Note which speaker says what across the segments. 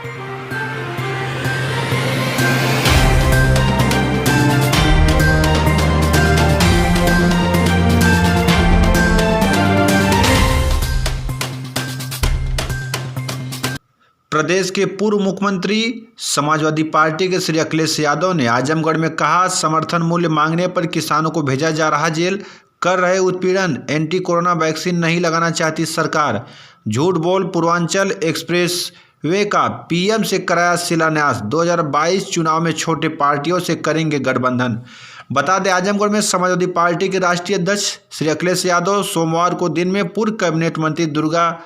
Speaker 1: प्रदेश के पूर्व मुख्यमंत्री समाजवादी पार्टी के श्री अखिलेश यादव ने आजमगढ़ में कहा, समर्थन मूल्य मांगने पर किसानों को भेजा जा रहा जेल, कर रहे उत्पीड़न, एंटी कोरोना वैक्सीन नहीं लगाना चाहती सरकार, झूठ बोल पूर्वांचल एक्सप्रेस वे का पीएम से कराया शिलान्यास, 2022 चुनाव में छोटे पार्टियों से करेंगे गठबंधन। बता दें, आजमगढ़ में समाजवादी पार्टी के राष्ट्रीय अध्यक्ष श्री अखिलेश यादव सोमवार को दिन में पूर्व कैबिनेट मंत्री दुर्गा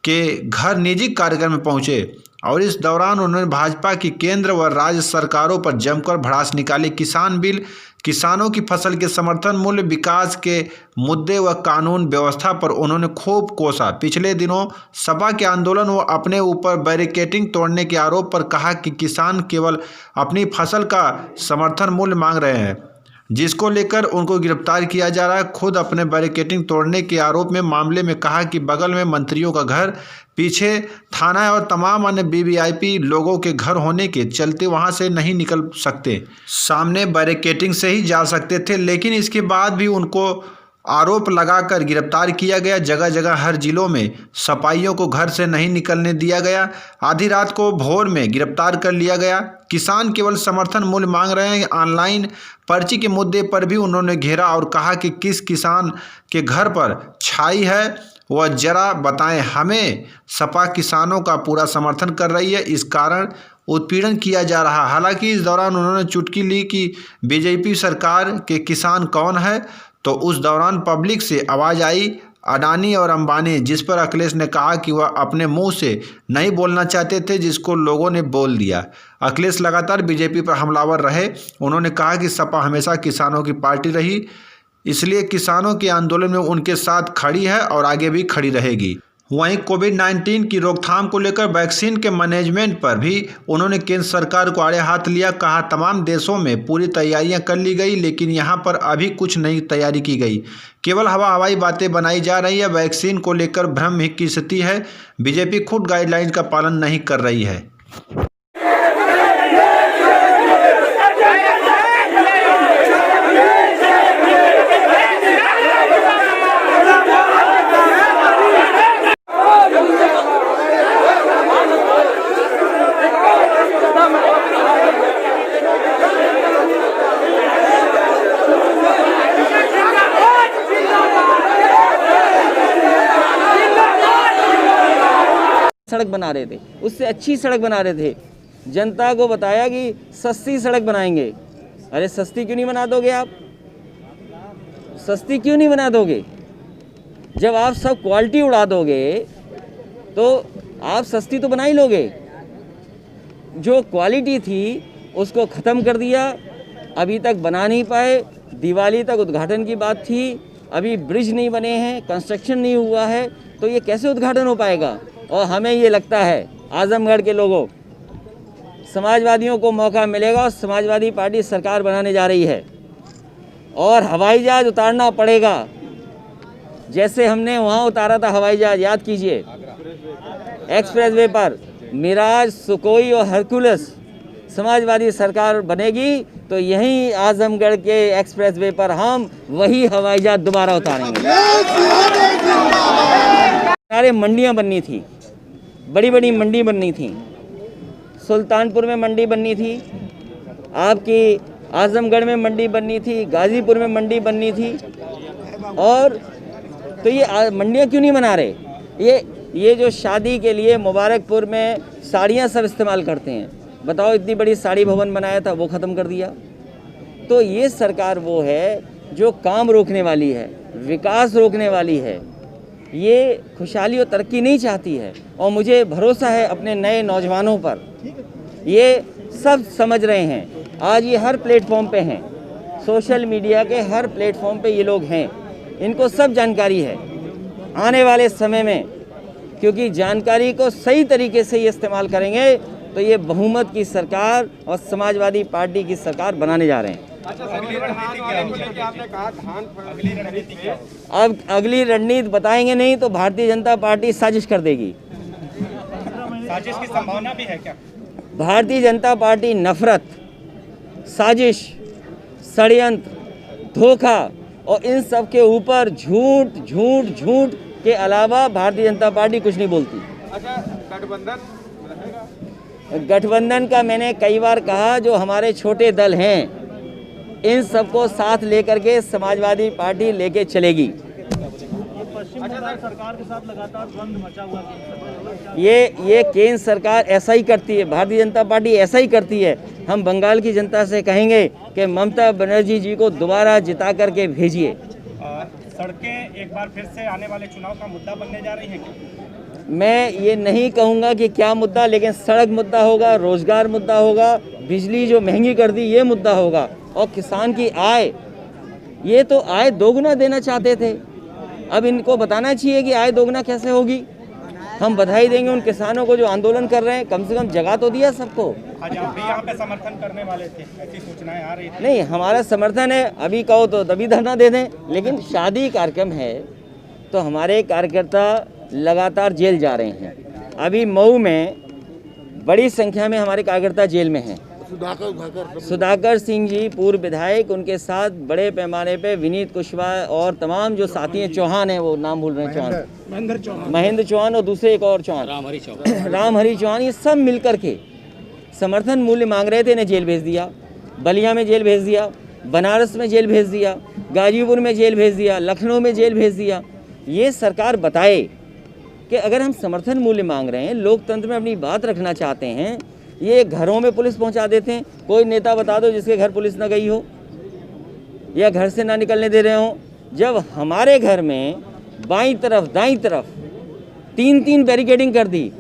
Speaker 1: के घर निजी कार्यक्रम में पहुंचे और इस दौरान उन्होंने भाजपा की केंद्र व राज्य सरकारों पर जमकर भड़ास निकाली। किसान बिल, किसानों की फसल के समर्थन मूल्य, विकास के मुद्दे व कानून व्यवस्था पर उन्होंने खूब कोसा। पिछले दिनों सपा के आंदोलन व अपने ऊपर बैरिकेडिंग तोड़ने के आरोप पर कहा कि किसान केवल अपनी फसल का समर्थन मूल्य मांग रहे हैं, जिसको लेकर उनको गिरफ्तार किया जा रहा है। खुद अपने बैरिकेडिंग तोड़ने के आरोप में मामले में कहा कि बगल में मंत्रियों का घर, पीछे थाना है और तमाम अन्य वीवीआईपी लोगों के घर होने के चलते वहां से नहीं निकल सकते, सामने बैरिकेडिंग से ही जा सकते थे, लेकिन इसके बाद भी उनको आरोप लगाकर गिरफ्तार किया गया। जगह जगह हर जिलों में सपाइयों को घर से नहीं निकलने दिया गया। आधी रात को भोर में गिरफ्तार कर लिया गया। किसान केवल समर्थन मूल्य मांग रहे हैं। ऑनलाइन पर्ची के मुद्दे पर भी उन्होंने घेरा और कहा कि किस किसान के घर पर छाई है वह जरा बताएं हमें। सपा किसानों का पूरा समर्थन कर रही है, इस कारण उत्पीड़न किया जा रहा। हालांकि इस दौरान उन्होंने चुटकी ली कि बीजेपी सरकार के किसान कौन है, तो उस दौरान पब्लिक से आवाज़ आई अडानी और अंबानी, जिस पर अखिलेश ने कहा कि वह अपने मुंह से नहीं बोलना चाहते थे, जिसको लोगों ने बोल दिया। अखिलेश लगातार बीजेपी पर हमलावर रहे। उन्होंने कहा कि सपा हमेशा किसानों की पार्टी रही, इसलिए किसानों के आंदोलन में उनके साथ खड़ी है और आगे भी खड़ी रहेगी। वहीं कोविड-19 की रोकथाम को लेकर वैक्सीन के मैनेजमेंट पर भी उन्होंने केंद्र सरकार को आड़े हाथ लिया। कहा, तमाम देशों में पूरी तैयारियां कर ली गई, लेकिन यहां पर अभी कुछ नई तैयारी की गई, केवल हवाई बातें बनाई जा रही है। वैक्सीन को लेकर भ्रम की स्थिति है। बीजेपी खुद गाइडलाइन का पालन नहीं कर रही है।
Speaker 2: सड़क बना रहे थे, उससे अच्छी सड़क बना रहे थे। जनता को बताया कि सस्ती सड़क बनाएंगे। अरे सस्ती क्यों नहीं बना दोगे आप? सस्ती क्यों नहीं बना दोगे? जब आप सब क्वालिटी उड़ा दोगे तो आप सस्ती तो बना ही लोगे। जो क्वालिटी थी उसको ख़त्म कर दिया, अभी तक बना नहीं पाए। दिवाली तक उद्घाटन की बात थी, अभी ब्रिज नहीं बने हैं, कंस्ट्रक्शन नहीं हुआ है, तो ये कैसे उद्घाटन हो पाएगा? और हमें ये लगता है आजमगढ़ के लोगों, समाजवादियों को मौका मिलेगा और समाजवादी पार्टी सरकार बनाने जा रही है और हवाई जहाज़ उतारना पड़ेगा। जैसे हमने वहाँ उतारा था हवाई जहाज़, याद कीजिए, एक्सप्रेसवे पर मिराज, सुकोई और हरकुलस। समाजवादी सरकार बनेगी तो यहीं आजमगढ़ के एक्सप्रेसवे पर हम वही हवाई जहाज़ दोबारा उतारेंगे। सारे मंडियाँ बननी थी, बड़ी बड़ी मंडी बननी थी। सुल्तानपुर में मंडी बननी थी, आपकी आजमगढ़ में मंडी बननी थी, गाजीपुर में मंडी बननी थी। और तो ये मंडियाँ क्यों नहीं बना रहे? ये जो शादी के लिए मुबारकपुर में साड़ियाँ सब इस्तेमाल करते हैं, बताओ, इतनी बड़ी साड़ी भवन बनाया था, वो ख़त्म कर दिया। तो ये सरकार वो है जो काम रोकने वाली है, विकास रोकने वाली है, ये खुशहाली और तरक्की नहीं चाहती है। और मुझे भरोसा है अपने नए नौजवानों पर, ये सब समझ रहे हैं। आज ये हर प्लेटफॉर्म पे हैं, सोशल मीडिया के हर प्लेटफॉर्म पे ये लोग हैं, इनको सब जानकारी है। आने वाले समय में क्योंकि जानकारी को सही तरीके से ये इस्तेमाल करेंगे तो ये बहुमत की सरकार और समाजवादी पार्टी की सरकार बनाने जा रहे हैं। अब अगली रणनीति बताएंगे नहीं तो भारतीय जनता पार्टी साजिश कर देगी।
Speaker 3: साजिश की संभावना भी है क्या?
Speaker 2: भारतीय जनता पार्टी नफरत, साजिश, षड्यंत्र, धोखा और इन सब के ऊपर झूठ झूठ झूठ के अलावा भारतीय जनता पार्टी कुछ नहीं बोलती।
Speaker 3: अच्छा,
Speaker 2: गठबंधन का मैंने कई बार कहा, जो हमारे छोटे दल हैं इन सबको साथ लेकर के समाजवादी पार्टी लेके चलेगी।
Speaker 3: सरकार के साथ लगातार द्वंद्व मचा हुआ है।
Speaker 2: ये केंद्र सरकार ऐसा ही करती है, भारतीय जनता पार्टी ऐसा ही करती है। हम बंगाल की जनता से कहेंगे कि ममता बनर्जी जी को दोबारा जिता करके भेजिए।
Speaker 3: सड़कें एक बार फिर से आने वाले चुनाव का मुद्दा बनने जा रही हैं क्या?
Speaker 2: मैं ये नहीं कहूँगा कि क्या मुद्दा, लेकिन सड़क मुद्दा होगा, रोजगार मुद्दा होगा, बिजली जो महंगी कर दी ये मुद्दा होगा, और किसान की आय, ये तो आय दोगुना देना चाहते थे। अब इनको बताना चाहिए कि आय दोगुना कैसे होगी। हम बधाई देंगे उन किसानों को जो आंदोलन कर रहे हैं, कम से कम जगह तो दिया सबको।
Speaker 3: आज आप भी यहाँ पे समर्थन करने वाले थे, ऐसी सूचनाएं आ रही थी।
Speaker 2: नहीं, हमारा समर्थन है, अभी कहो तो तभी धरना दे दें, लेकिन शादी कार्यक्रम है तो हमारे कार्यकर्ता लगातार जेल जा रहे हैं। अभी मऊ में बड़ी संख्या में हमारे कार्यकर्ता जेल में हैं। सुधाकर सिंह जी पूर्व विधायक, उनके साथ बड़े पैमाने पे विनीत कुशवाहा और तमाम जो साथी हैं, चौहान हैं, वो नाम भूल रहे हैं, महेंद्र चौहान और दूसरे एक और चौहान, राम हरी चौहान, ये सब मिलकर के समर्थन मूल्य मांग रहे थे, इन्हें जेल भेज दिया। बलिया में जेल भेज दिया, बनारस में जेल भेज दिया, गाजीपुर में जेल भेज दिया, लखनऊ में जेल भेज दिया। ये सरकार बताए कि अगर हम समर्थन मूल्य मांग रहे हैं, लोकतंत्र में अपनी बात रखना चाहते हैं, ये घरों में पुलिस पहुंचा देते हैं। कोई नेता बता दो जिसके घर पुलिस ना गई हो या घर से ना निकलने दे रहे हो। जब हमारे घर में बाईं तरफ दाईं तरफ 3-3 बैरिकेडिंग कर दी,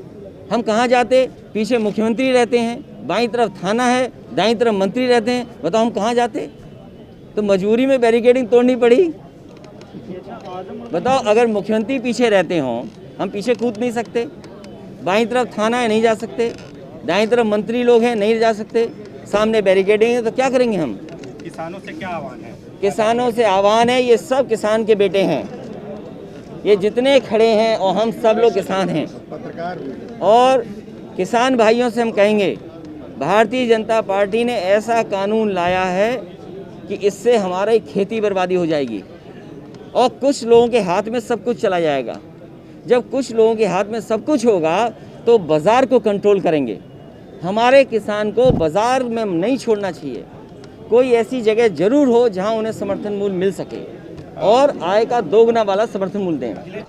Speaker 2: हम कहाँ जाते? पीछे मुख्यमंत्री रहते हैं, बाईं तरफ थाना है, दाईं तरफ मंत्री रहते हैं, बताओ हम कहाँ जाते? तो मजबूरी में बैरिकेडिंग तोड़नी पड़ी। बताओ, अगर मुख्यमंत्री पीछे रहते हों, हम पीछे कूद नहीं सकते? बाईं तरफ थाना है, नहीं जा सकते? दाईं तरफ मंत्री लोग हैं, नहीं जा सकते? सामने बैरिकेडिंग है, तो क्या करेंगे हम?
Speaker 3: किसानों से क्या आह्वान है?
Speaker 2: किसानों से आह्वान है, ये सब किसान के बेटे हैं, ये जितने खड़े हैं, और हम सब लोग किसान हैं। और किसान भाइयों से हम कहेंगे, भारतीय जनता पार्टी ने ऐसा कानून लाया है कि इससे हमारी खेती बर्बादी हो जाएगी और कुछ लोगों के हाथ में सब कुछ चला जाएगा। जब कुछ लोगों के हाथ में सब कुछ होगा तो बाज़ार को कंट्रोल करेंगे। हमारे किसान को बाज़ार में नहीं छोड़ना चाहिए। कोई ऐसी जगह जरूर हो जहां उन्हें समर्थन मूल्य मिल सके और आय का दोगुना वाला समर्थन मूल्य दें।